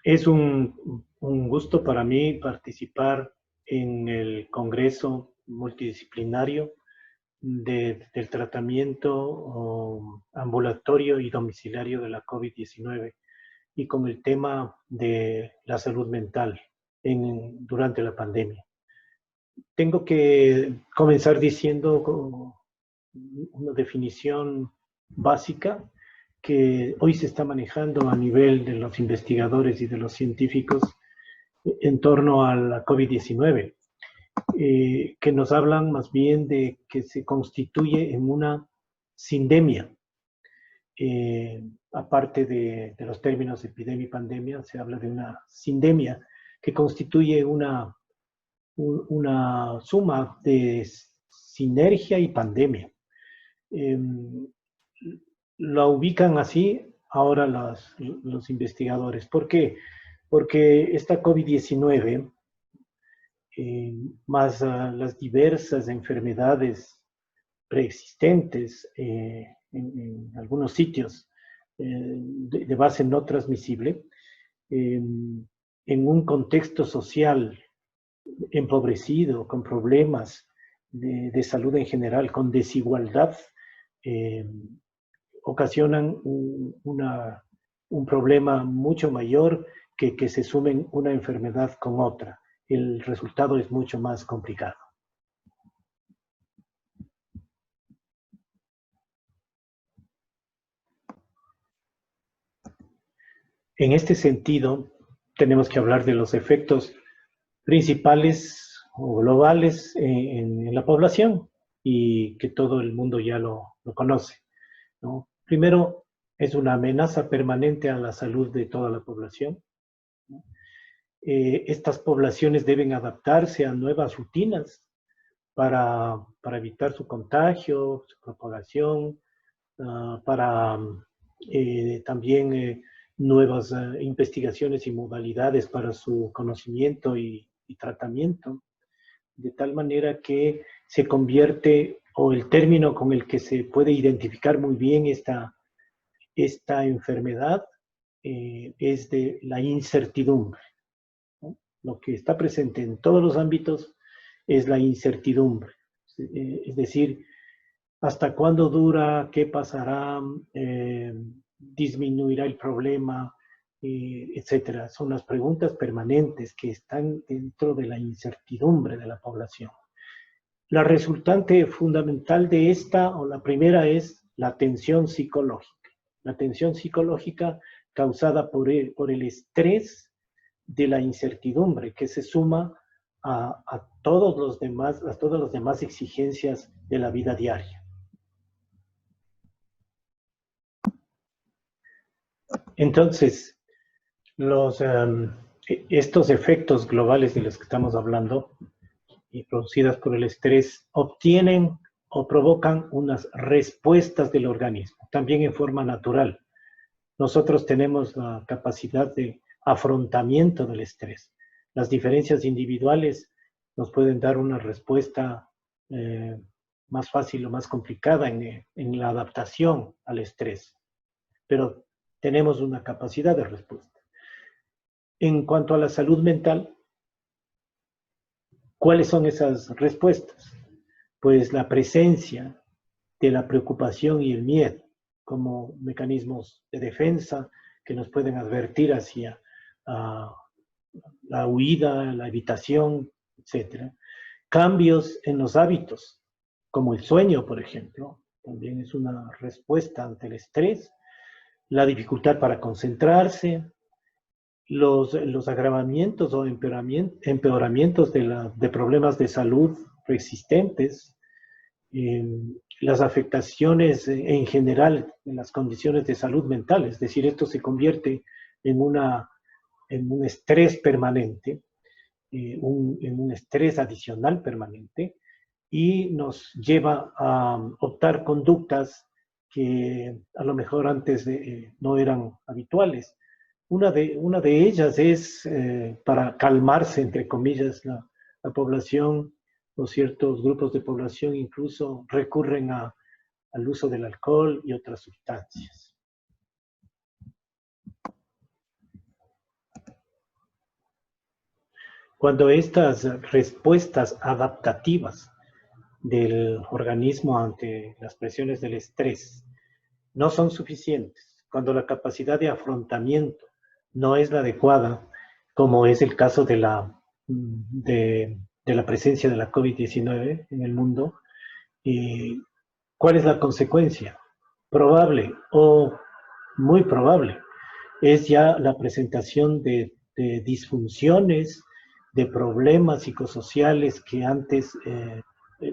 Es un gusto para mí participar en el Congreso Multidisciplinario del tratamiento ambulatorio y domiciliario de la COVID-19 y con el tema de la salud mental durante la pandemia. Tengo que comenzar diciendo una definición básica que hoy se está manejando a nivel de los investigadores y de los científicos en torno a la COVID-19, que nos hablan más bien de que se constituye en una sindemia. Aparte de los términos epidemia y pandemia, se habla de una sindemia que constituye una suma de sinergia y pandemia. La ubican así ahora los investigadores. ¿Por qué? Porque esta COVID-19, más las diversas enfermedades preexistentes en algunos sitios de base no transmisible, en un contexto social empobrecido, con problemas de salud en general, con desigualdad, ocasionan un problema mucho mayor que se sumen una enfermedad con otra. El resultado es mucho más complicado. En este sentido, tenemos que hablar de los efectos principales o globales en la población y que todo el mundo ya lo conoce, ¿no? Primero, es una amenaza permanente a la salud de toda la población, ¿no? Estas poblaciones deben adaptarse a nuevas rutinas para evitar su contagio, su propagación, para también nuevas investigaciones y modalidades para su conocimiento y tratamiento, de tal manera que se convierte, o el término con el que se puede identificar muy bien esta enfermedad es de la incertidumbre, ¿no? Lo que está presente en todos los ámbitos es la incertidumbre. Es decir, ¿hasta cuándo dura? ¿Qué pasará? ¿Disminuirá el problema? Etcétera. Son las preguntas permanentes que están dentro de la incertidumbre de la población. La resultante fundamental de esta, o la primera, es la tensión psicológica. La tensión psicológica causada por el estrés de la incertidumbre, que se suma a todas las demás exigencias de la vida diaria. Entonces, estos efectos globales de los que estamos hablando y producidas por el estrés obtienen o provocan unas respuestas del organismo, también en forma natural. Nosotros tenemos la capacidad de afrontamiento del estrés. Las diferencias individuales nos pueden dar una respuesta más fácil o más complicada en la adaptación al estrés, pero tenemos una capacidad de respuesta. En cuanto a la salud mental, ¿cuáles son esas respuestas? Pues la presencia de la preocupación y el miedo como mecanismos de defensa que nos pueden advertir hacia la huida, la evitación, etc. Cambios en los hábitos, como el sueño, por ejemplo, también es una respuesta ante el estrés, la dificultad para concentrarse, los agravamientos o empeoramientos de problemas de salud preexistentes, las afectaciones en general en las condiciones de salud mental, es decir, esto se convierte en un estrés permanente, en un estrés adicional permanente, y nos lleva a optar conductas que a lo mejor antes no eran habituales. Una de ellas es, para calmarse, entre comillas, la población, o ciertos grupos de población incluso recurren al uso del alcohol y otras sustancias. Cuando estas respuestas adaptativas del organismo ante las presiones del estrés no son suficientes, cuando la capacidad de afrontamiento no es la adecuada, como es el caso de la presencia de la COVID-19 en el mundo, ¿cuál es la consecuencia? Probable o muy probable es ya la presentación de disfunciones, de problemas psicosociales que antes,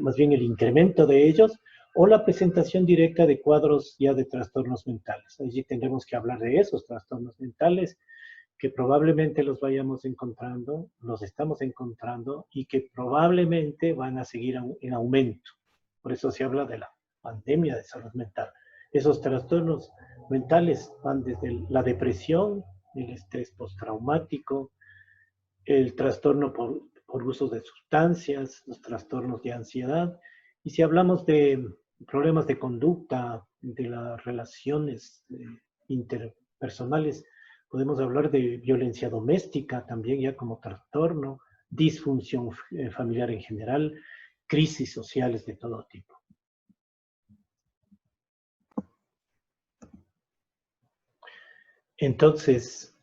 más bien el incremento de ellos, o la presentación directa de cuadros ya de trastornos mentales. Allí tendremos que hablar de esos trastornos mentales que probablemente los vayamos encontrando, los estamos encontrando y que probablemente van a seguir en aumento. Por eso se habla de la pandemia de salud mental. Esos trastornos mentales van desde la depresión, el estrés postraumático, el trastorno por uso de sustancias, los trastornos de ansiedad. Y si hablamos de problemas de conducta, de las relaciones interpersonales, podemos hablar de violencia doméstica también ya como trastorno, disfunción familiar en general, crisis sociales de todo tipo. Entonces,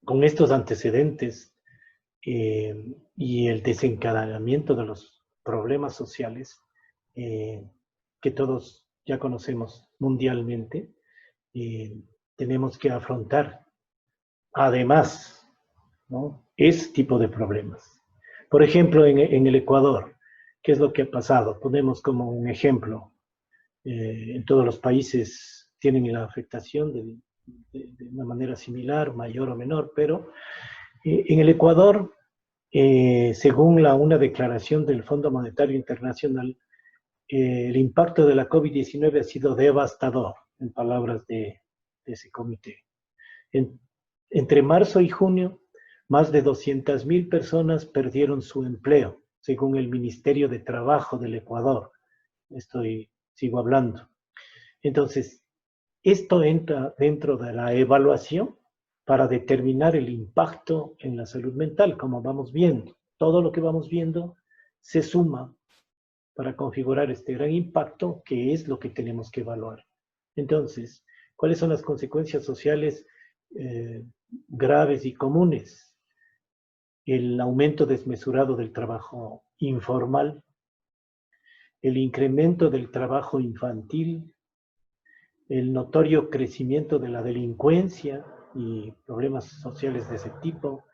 con estos antecedentes y el desencadenamiento de los problemas sociales que todos ya conocemos mundialmente, tenemos que afrontar además, ¿no?, ese tipo de problemas. Por ejemplo, en el Ecuador, ¿qué es lo que ha pasado? Ponemos como un ejemplo, en todos los países tienen la afectación de una manera similar, mayor o menor, pero en el Ecuador, según una declaración del Fondo Monetario Internacional, el impacto de la COVID-19 ha sido devastador, en palabras de ese comité. Entre marzo y junio, más de 200.000 personas perdieron su empleo, según el Ministerio de Trabajo del Ecuador. Sigo hablando. Entonces, esto entra dentro de la evaluación para determinar el impacto en la salud mental, como vamos viendo. Todo lo que vamos viendo se suma para configurar este gran impacto, que es lo que tenemos que evaluar. Entonces, ¿cuáles son las consecuencias sociales graves y comunes? El aumento desmesurado del trabajo informal, el incremento del trabajo infantil, el notorio crecimiento de la delincuencia y problemas sociales de ese tipo,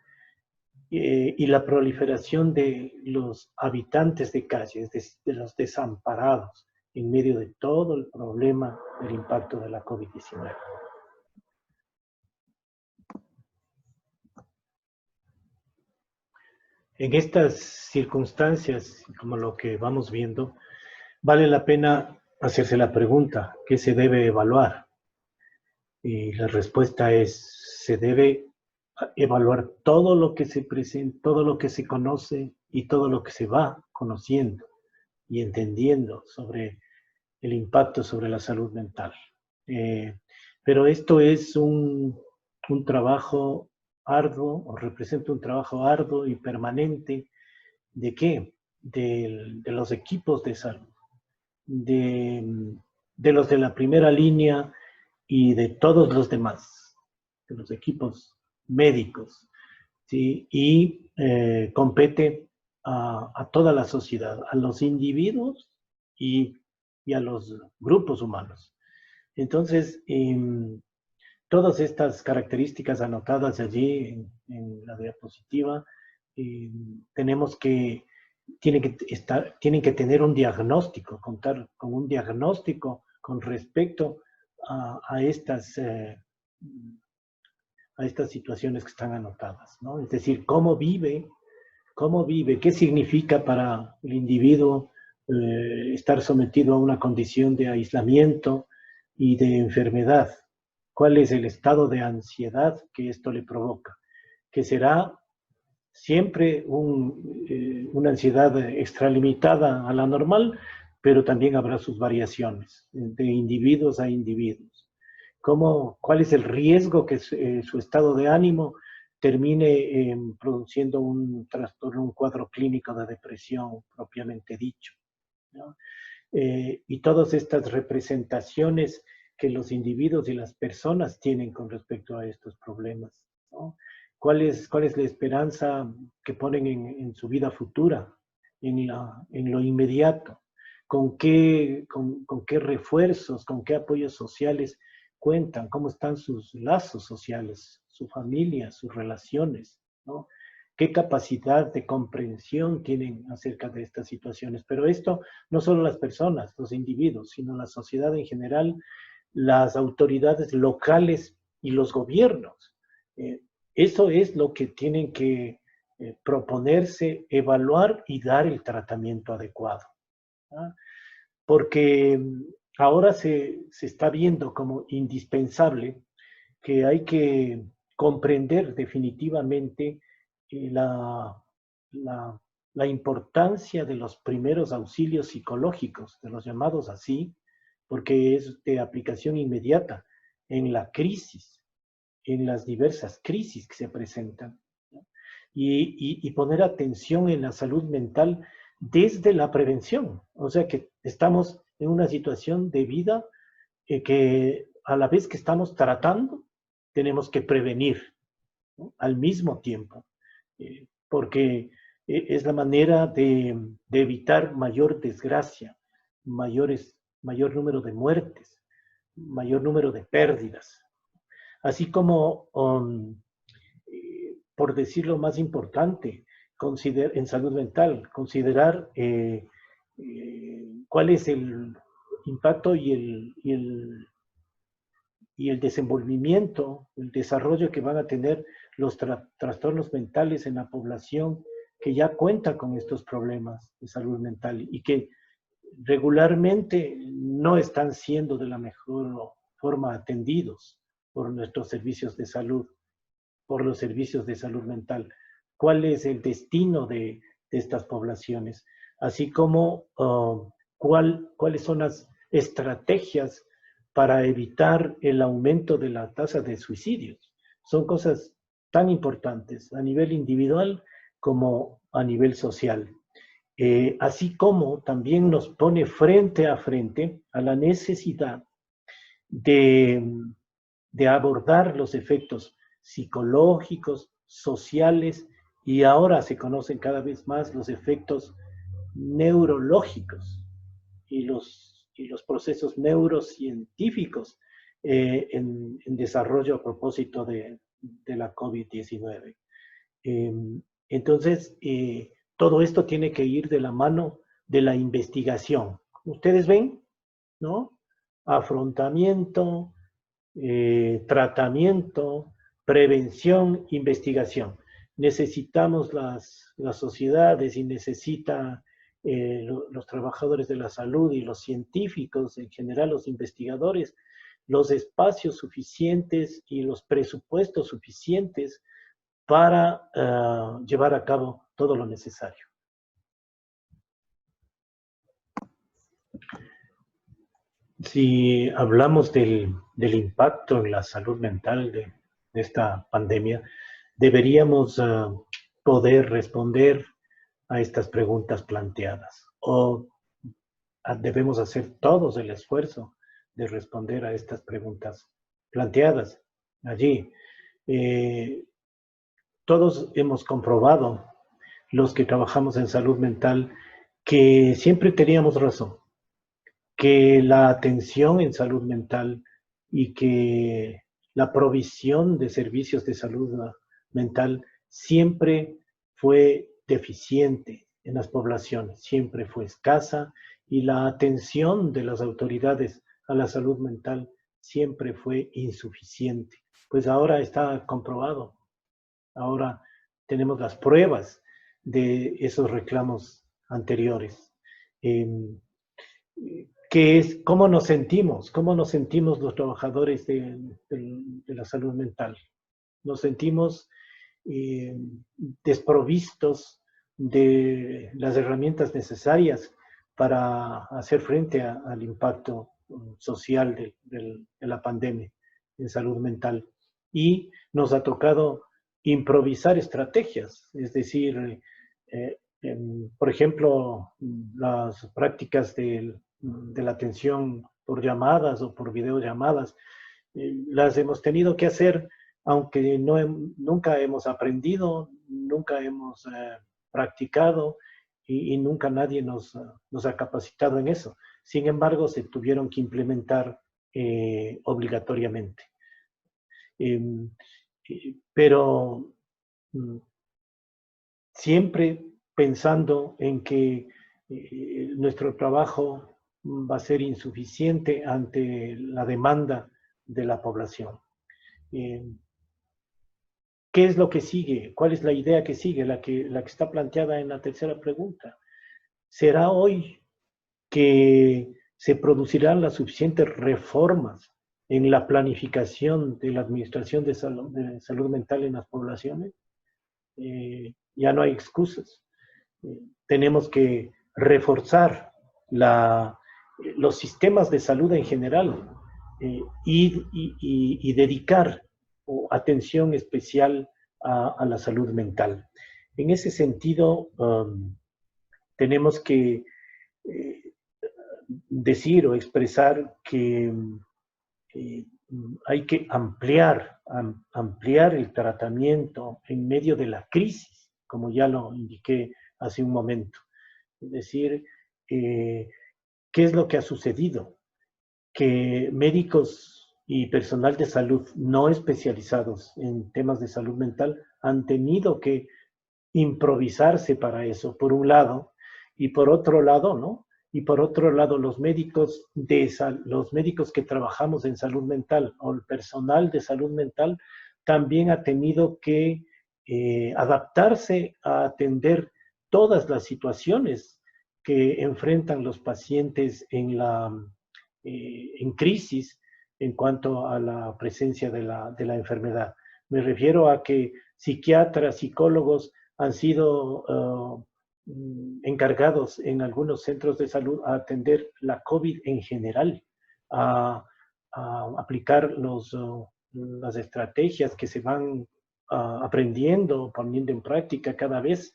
y la proliferación de los habitantes de calles, de los desamparados, en medio de todo el problema del impacto de la COVID-19. En estas circunstancias, como lo que vamos viendo, vale la pena hacerse la pregunta, ¿qué se debe evaluar? Y la respuesta es, se debe evaluar todo lo que se presenta, todo lo que se conoce y todo lo que se va conociendo y entendiendo sobre el impacto sobre la salud mental. Pero esto es un trabajo arduo, o representa un trabajo arduo y permanente. ¿De qué? De los equipos de salud, de los de la primera línea y de todos los demás, de los equipos médicos, ¿sí? Y compete a toda la sociedad, a los individuos y a los grupos humanos. Entonces, todas estas características anotadas allí en la diapositiva, tenemos que, tienen que tener un diagnóstico, contar con un diagnóstico con respecto a estas situaciones que están anotadas, ¿no? Es decir, cómo vive, qué significa para el individuo estar sometido a una condición de aislamiento y de enfermedad. ¿Cuál es el estado de ansiedad que esto le provoca? Que será siempre una ansiedad extralimitada a la normal, pero también habrá sus variaciones de individuos a individuos. ¿Cuál es el riesgo que su estado de ánimo termine produciendo un trastorno, un cuadro clínico de depresión propiamente dicho, ¿no? Y todas estas representaciones que los individuos y las personas tienen con respecto a estos problemas, ¿no? ¿Cuál es la esperanza que ponen en su vida futura, en lo inmediato? Con qué refuerzos, con qué apoyos sociales cuentan? ¿Cómo están sus lazos sociales, su familia, sus relaciones, ¿no? ¿Qué capacidad de comprensión tienen acerca de estas situaciones? Pero esto no solo las personas, los individuos, sino la sociedad en general, las autoridades locales y los gobiernos. Eh, Eso es lo que tienen que proponerse, evaluar y dar el tratamiento adecuado, ¿ah? Porque ahora se está viendo como indispensable que hay que comprender definitivamente la, la importancia de los primeros auxilios psicológicos, de los llamados así, porque es de aplicación inmediata en la crisis, en las diversas crisis que se presentan, ¿no? Y poner atención en la salud mental desde la prevención. O sea que estamos en una situación de vida que a la vez que estamos tratando, tenemos que prevenir, ¿no? Al mismo tiempo, porque es la manera de evitar mayor desgracia, mayor número de muertes, mayor número de pérdidas. Así como, por decirlo más importante, en salud mental, considerar cuál es el impacto y el desenvolvimiento, el desarrollo que van a tener los trastornos mentales en la población que ya cuenta con estos problemas de salud mental y que regularmente no están siendo de la mejor forma atendidos por nuestros servicios de salud, por los servicios de salud mental. ¿Cuál es el destino de estas poblaciones? Así como cuáles son las estrategias para evitar el aumento de la tasa de suicidios. Son cosas tan importantes a nivel individual como a nivel social. Así como también nos pone frente a frente a la necesidad de, de abordar los efectos psicológicos, sociales, y ahora se conocen cada vez más los efectos neurológicos y los procesos neurocientíficos en desarrollo a propósito de la COVID-19. Entonces, todo esto tiene que ir de la mano de la investigación. Ustedes ven, ¿no? Afrontamiento, tratamiento, prevención, investigación. Necesitamos las sociedades y necesita los trabajadores de la salud y los científicos, en general los investigadores, los espacios suficientes y los presupuestos suficientes para llevar a cabo todo lo necesario. Si hablamos del impacto en la salud mental de esta pandemia, deberíamos poder responder a estas preguntas planteadas o debemos hacer todos el esfuerzo de responder a estas preguntas planteadas allí. Todos hemos comprobado, los que trabajamos en salud mental, que siempre teníamos razón, que la atención en salud mental y que la provisión de servicios de salud mental siempre fue deficiente en las poblaciones, siempre fue escasa y la atención de las autoridades a la salud mental siempre fue insuficiente. Pues ahora está comprobado, ahora tenemos las pruebas de esos reclamos anteriores. Que es cómo nos sentimos los trabajadores de la salud mental. Nos sentimos desprovistos de las herramientas necesarias para hacer frente al impacto social de la pandemia en salud mental. Y nos ha tocado improvisar estrategias, es decir, por ejemplo, las prácticas de la atención por llamadas o por videollamadas, las hemos tenido que hacer, aunque nunca hemos aprendido, nunca hemos practicado y nunca nadie nos ha capacitado en eso. Sin embargo, se tuvieron que implementar obligatoriamente. Pero siempre pensando en que nuestro trabajo va a ser insuficiente ante la demanda de la población. ¿Qué es lo que sigue? ¿Cuál es la idea que sigue? La que está planteada en la tercera pregunta. ¿Será hoy que se producirán las suficientes reformas en la planificación de la administración de salud mental en las poblaciones? Ya no hay excusas. Tenemos que reforzar los sistemas de salud en general y dedicar atención especial a la salud mental. En ese sentido, tenemos que decir o expresar que hay que ampliar el tratamiento en medio de la crisis, como ya lo indiqué hace un momento. Es decir, ¿qué es lo que ha sucedido? Que médicos y personal de salud no especializados en temas de salud mental han tenido que improvisarse para eso, por un lado, y por otro lado, ¿no? Y por otro lado, los médicos que trabajamos en salud mental o el personal de salud mental también ha tenido que adaptarse a atender todas las situaciones que enfrentan los pacientes en crisis en cuanto a la presencia de la enfermedad. Me refiero a que psiquiatras, psicólogos han sido encargados en algunos centros de salud a atender la COVID en general, a aplicar las estrategias que se van aprendiendo, poniendo en práctica cada vez,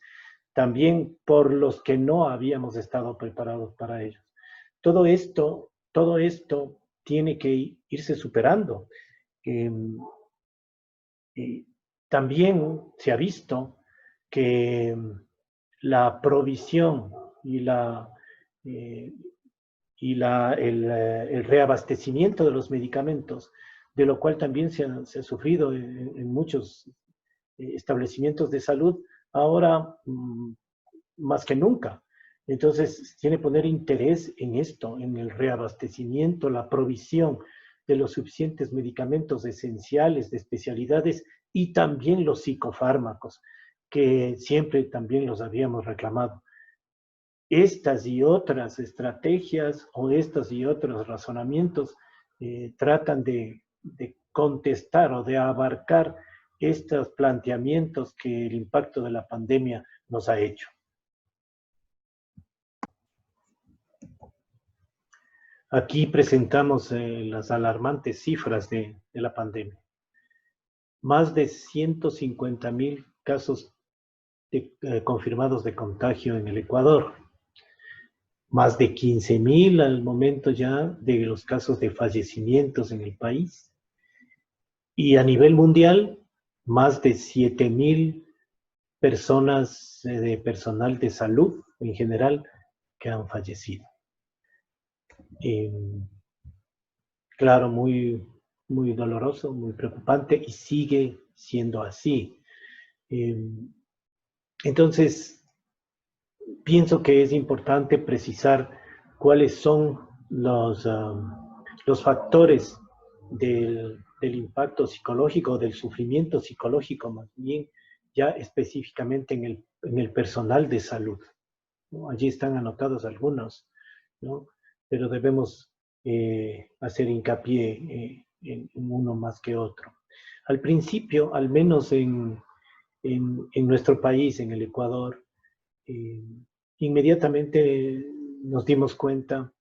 también por los que no habíamos estado preparados para ellos. Todo esto tiene que irse superando. También se ha visto que la provisión y el reabastecimiento de los medicamentos, de lo cual también se ha sufrido en muchos establecimientos de salud, ahora más que nunca. Entonces, tiene que poner interés en esto, en el reabastecimiento, la provisión de los suficientes medicamentos esenciales de especialidades y también los psicofármacos, que siempre también los habíamos reclamado. Estas y otras estrategias o estos y otros razonamientos tratan de contestar o de abarcar estos planteamientos que el impacto de la pandemia nos ha hecho. Aquí presentamos las alarmantes cifras de la pandemia. Más de 150,000 casos confirmados de contagio en el Ecuador. Más de 15,000 al momento ya de los casos de fallecimientos en el país. Y a nivel mundial, más de 7,000 personas de personal de salud en general que han fallecido. Claro, muy doloroso, muy preocupante y sigue siendo así. Entonces, pienso que es importante precisar cuáles son los factores del impacto psicológico, del sufrimiento psicológico, más bien ya específicamente en el personal de salud, ¿no? Allí están anotados algunos, ¿no? Pero debemos hacer hincapié en uno más que otro. Al principio, al menos en nuestro país, en el Ecuador, inmediatamente nos dimos cuenta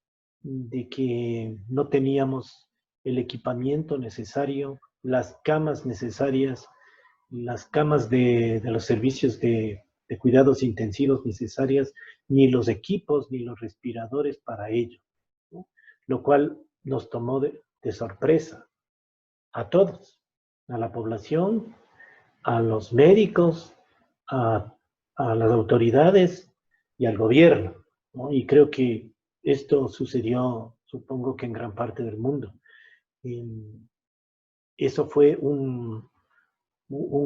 de que no teníamos el equipamiento necesario, las camas necesarias las camas de los servicios de cuidados intensivos necesarias, ni los equipos, ni los respiradores para ello, ¿no? Lo cual nos tomó de sorpresa a todos, a la población, a los médicos, a las autoridades y al gobierno, ¿no? Y creo que esto sucedió, supongo que en gran parte del mundo. Eso fue un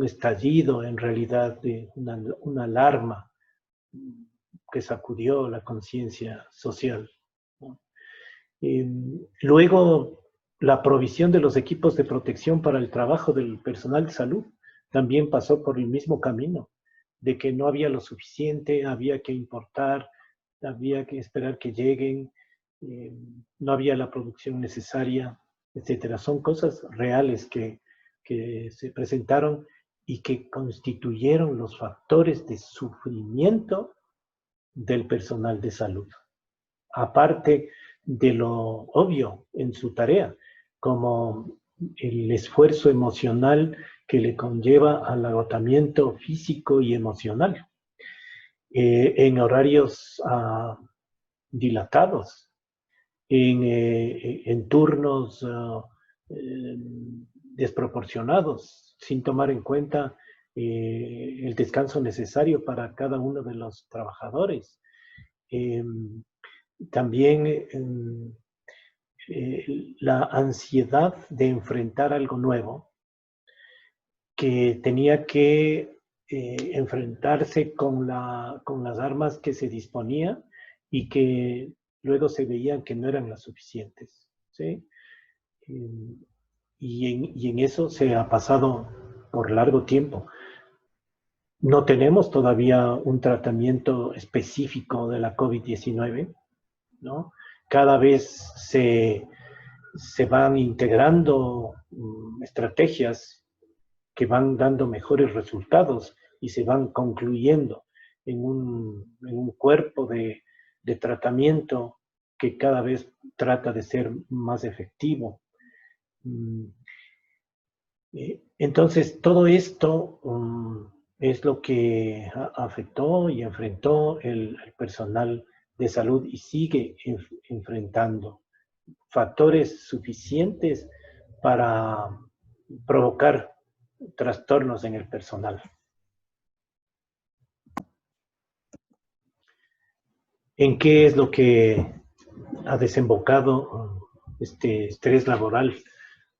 estallido, en realidad, de una alarma que sacudió la conciencia social, ¿no? Luego, la provisión de los equipos de protección para el trabajo del personal de salud también pasó por el mismo camino, de que no había lo suficiente, había que importar, había que esperar que lleguen, no había la producción necesaria, etcétera. Son cosas reales que se presentaron y que constituyeron los factores de sufrimiento del personal de salud. Aparte de lo obvio en su tarea, como el esfuerzo emocional que le conlleva al agotamiento físico y emocional, en horarios dilatados, en turnos desproporcionados, sin tomar en cuenta el descanso necesario para cada uno de los trabajadores. También la ansiedad de enfrentar algo nuevo, que tenía que enfrentarse con las armas que se disponía y que luego se veían que no eran las suficientes, ¿sí? Y en eso se ha pasado por largo tiempo. No tenemos todavía un tratamiento específico de la COVID-19, ¿no? Cada vez se van integrando estrategias que van dando mejores resultados y se van concluyendo en un cuerpo de tratamiento que cada vez trata de ser más efectivo. Entonces, todo esto es lo que afectó y enfrentó el personal de salud y sigue enfrentando factores suficientes para provocar trastornos en el personal. ¿En qué es lo que ha desembocado este estrés laboral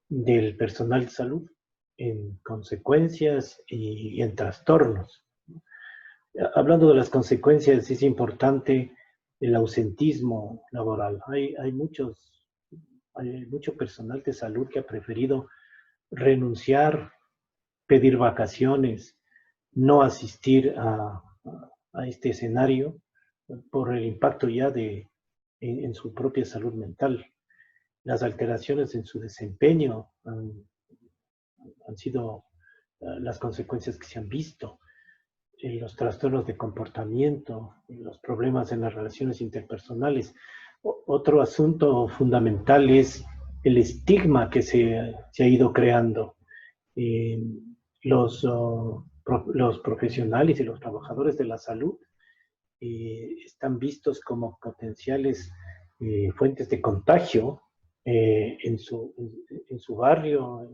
del personal de salud? En consecuencias y en trastornos. Hablando de las consecuencias, es importante el ausentismo laboral. Hay mucho personal de salud que ha preferido renunciar, pedir vacaciones, no asistir a este escenario por el impacto ya en su propia salud mental. Las alteraciones en su desempeño han sido las consecuencias que se han visto. Los trastornos de comportamiento, los problemas en las relaciones interpersonales. Otro asunto fundamental es el estigma que se ha ido creando. Los profesionales y los trabajadores de la salud están vistos como potenciales fuentes de contagio en su barrio,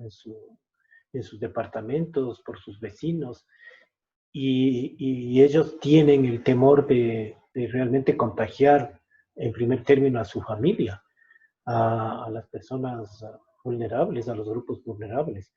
en sus departamentos, por sus vecinos, y ellos tienen el temor de realmente contagiar en primer término a su familia, a las personas vulnerables, a los grupos vulnerables.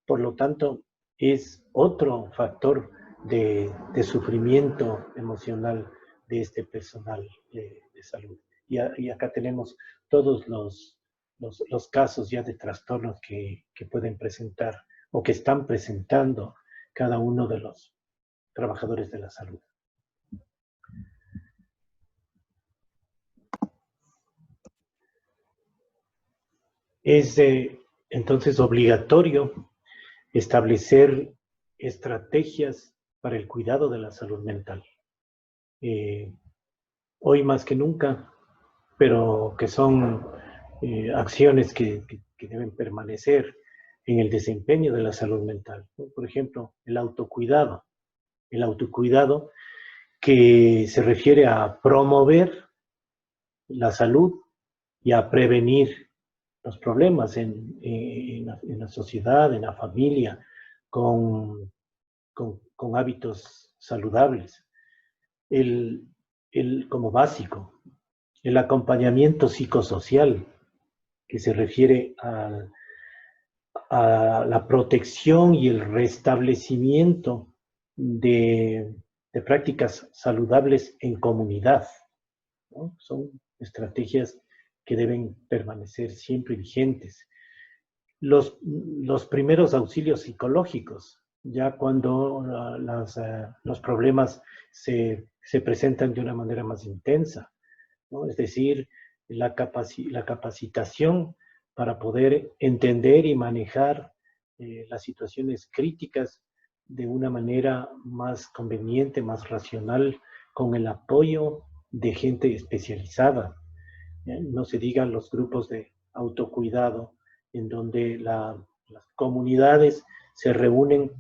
Por lo tanto, es otro factor de sufrimiento emocional de este personal de salud. Y acá tenemos todos los casos ya de trastornos que pueden presentar o que están presentando cada uno de los trabajadores de la salud. Es entonces obligatorio establecer estrategias para el cuidado de la salud mental. Hoy más que nunca, pero que son acciones que deben permanecer en el desempeño de la salud mental, ¿no? Por ejemplo, el autocuidado. El autocuidado que se refiere a promover la salud y a prevenir los problemas en la sociedad, en la familia, con, con hábitos saludables. Como básico, el acompañamiento psicosocial, que se refiere a la protección y el restablecimiento de prácticas saludables en comunidad, ¿no? Son estrategias que deben permanecer siempre vigentes. Los primeros auxilios psicológicos, ya cuando los problemas se presentan de una manera más intensa, ¿no? Es decir, la capacitación para poder entender y manejar las situaciones críticas de una manera más conveniente, más racional, con el apoyo de gente especializada. No se digan los grupos de autocuidado, en donde las comunidades se reúnen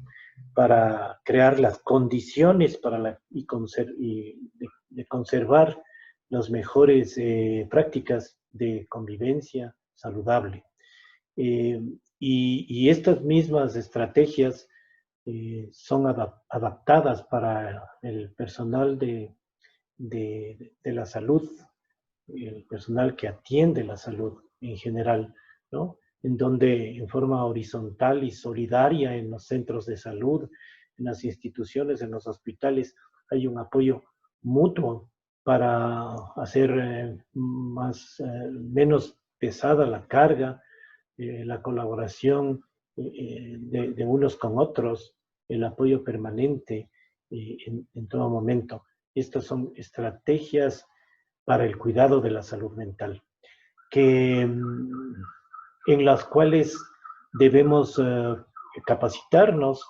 para crear las condiciones para de conservar las mejores prácticas de convivencia saludable. Y estas mismas estrategias son adaptadas para el personal de la salud, el personal que atiende la salud en general, ¿no? En donde en forma horizontal y solidaria en los centros de salud, en las instituciones, en los hospitales, hay un apoyo mutuo para hacer menos pesada la carga, la colaboración de unos con otros, el apoyo permanente en todo momento. Estas son estrategias para el cuidado de la salud mental, en las cuales debemos capacitarnos,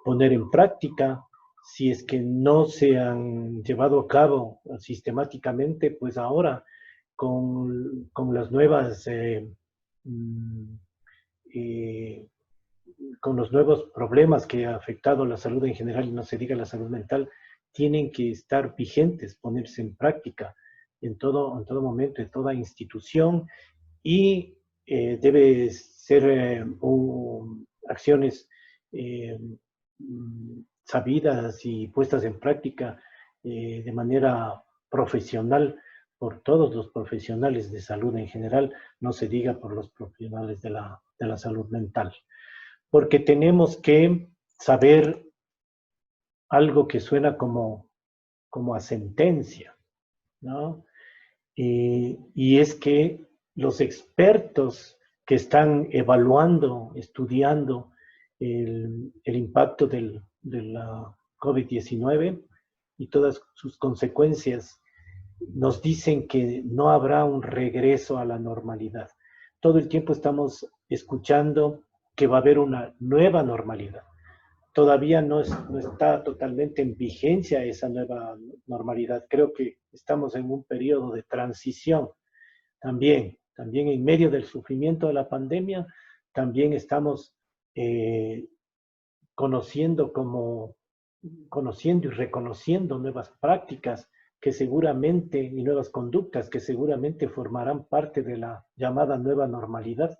poner en práctica. Si es que no se han llevado a cabo sistemáticamente, pues ahora con las nuevas, con los nuevos problemas que ha afectado la salud en general, y no se diga la salud mental, tienen que estar vigentes, ponerse en práctica en todo momento, en toda institución, y debe ser acciones sabidas y puestas en práctica de manera profesional por todos los profesionales de salud en general, no se diga por los profesionales de la salud mental. Porque tenemos que saber algo que suena como a sentencia, ¿no? Y es que los expertos que están evaluando, estudiando el impacto de la COVID-19 y todas sus consecuencias, nos dicen que no habrá un regreso a la normalidad. Todo el tiempo estamos escuchando que va a haber una nueva normalidad. Todavía no está totalmente en vigencia esa nueva normalidad. Creo que estamos en un periodo de transición también en medio del sufrimiento de la pandemia, también estamos conociendo y reconociendo nuevas prácticas que seguramente, y nuevas conductas que seguramente formarán parte de la llamada nueva normalidad.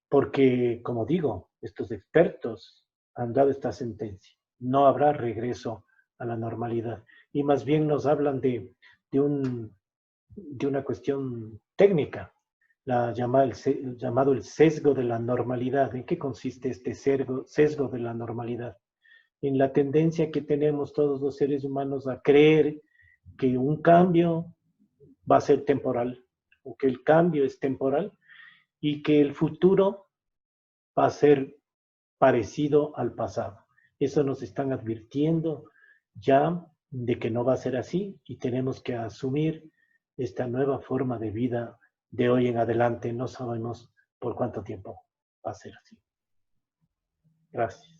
Porque, como digo, estos expertos han dado esta sentencia. No habrá regreso a la normalidad. Y más bien nos hablan de una cuestión técnica, llamado el sesgo de la normalidad. ¿En qué consiste este sesgo de la normalidad? En la tendencia que tenemos todos los seres humanos a creer que un cambio va a ser temporal, o que el cambio es temporal, y que el futuro va a ser parecido al pasado. Eso nos están advirtiendo ya de que no va a ser así, y tenemos que asumir esta nueva forma de vida de hoy en adelante. No sabemos por cuánto tiempo va a ser así. Gracias.